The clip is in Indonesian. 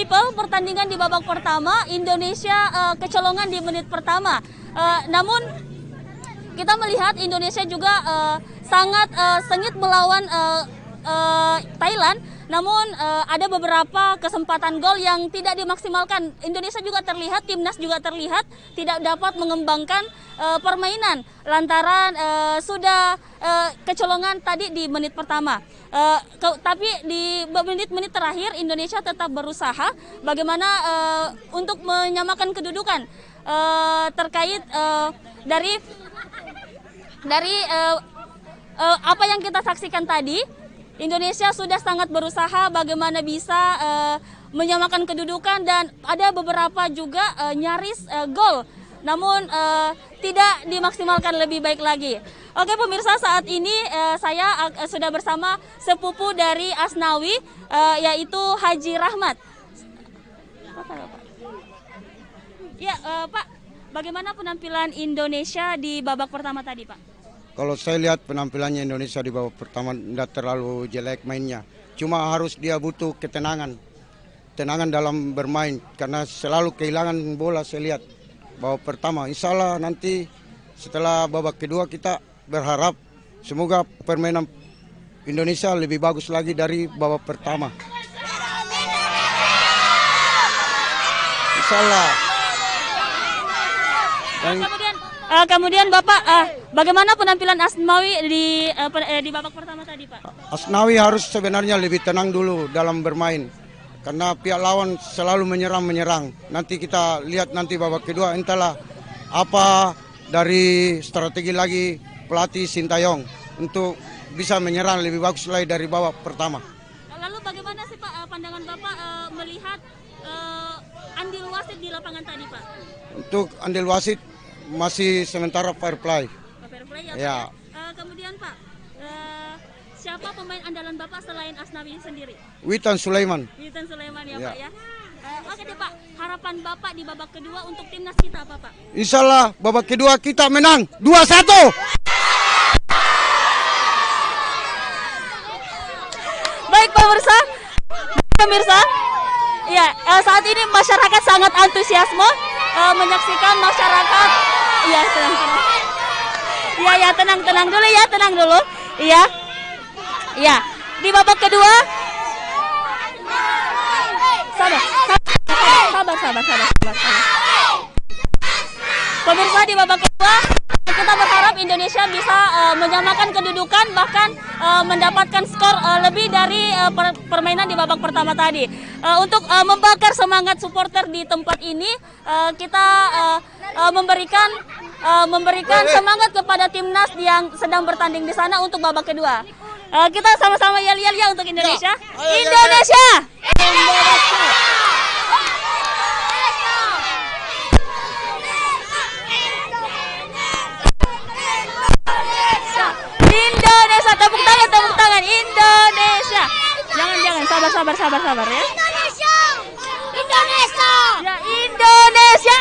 people, pertandingan di babak pertama Indonesia kecolongan di menit pertama. Namun kita melihat Indonesia juga sangat sengit melawan Thailand. Namun ada beberapa kesempatan gol yang tidak dimaksimalkan. Indonesia juga terlihat, timnas juga terlihat tidak dapat mengembangkan permainan lantaran sudah kecolongan tadi di menit pertama. Tapi di menit-menit terakhir Indonesia tetap berusaha bagaimana untuk menyamakan kedudukan terkait dari apa yang kita saksikan tadi. Indonesia sudah sangat berusaha bagaimana bisa menyamakan kedudukan dan ada beberapa juga nyaris gol, namun tidak dimaksimalkan lebih baik lagi. Oke pemirsa, saat ini saya sudah bersama sepupu dari Asnawi, yaitu Haji Rahmat. Ya Pak, bagaimana penampilan Indonesia di babak pertama tadi Pak? Kalau saya lihat penampilannya Indonesia di babak pertama tidak terlalu jelek mainnya. Cuma harus dia butuh ketenangan. Tenangan dalam bermain. Karena selalu kehilangan bola saya lihat babak pertama. Insya Allah nanti setelah babak kedua kita berharap semoga permainan Indonesia lebih bagus lagi dari babak pertama. Insya Allah. Dan kemudian Bapak, bagaimana penampilan Asnawi di babak pertama tadi Pak? Asnawi harus sebenarnya lebih tenang dulu dalam bermain. Karena pihak lawan selalu menyerang. Nanti kita lihat nanti babak kedua entahlah apa dari strategi lagi pelatih Sintayong untuk bisa menyerang lebih bagus lagi dari babak pertama. Lalu bagaimana sih Pak pandangan Bapak melihat andil wasit di lapangan tadi Pak? Untuk andil wasit masih sementara fair play. Fair play ya Pak? Ya. Kemudian Pak, siapa pemain andalan Bapak selain Asnawi sendiri? Witan Sulaiman. Witan Sulaiman ya Ya. Pak ya. Oke deh Pak, harapan Bapak di babak kedua untuk timnas kita apa Pak? Insya Allah babak kedua kita menang 2-1. Baik pemirsa, ya saat ini masyarakat sangat antusiasme menyaksikan masyarakat. Iya tenang dulu. Iya. Di babak kedua. Sabar. Pemirsa, di babak kedua kita berharap Indonesia bisa menyamakan kedudukan, bahkan mendapatkan skor lebih dari permainan di babak pertama tadi. Untuk membakar semangat supporter di tempat ini, kita memberikan semangat kepada timnas yang sedang bertanding di sana untuk babak kedua. Kita sama-sama yel ya untuk Indonesia. Indonesia! Indonesia, tepuk tangan Indonesia. Jangan sabar ya. Indonesia. Ya Indonesia.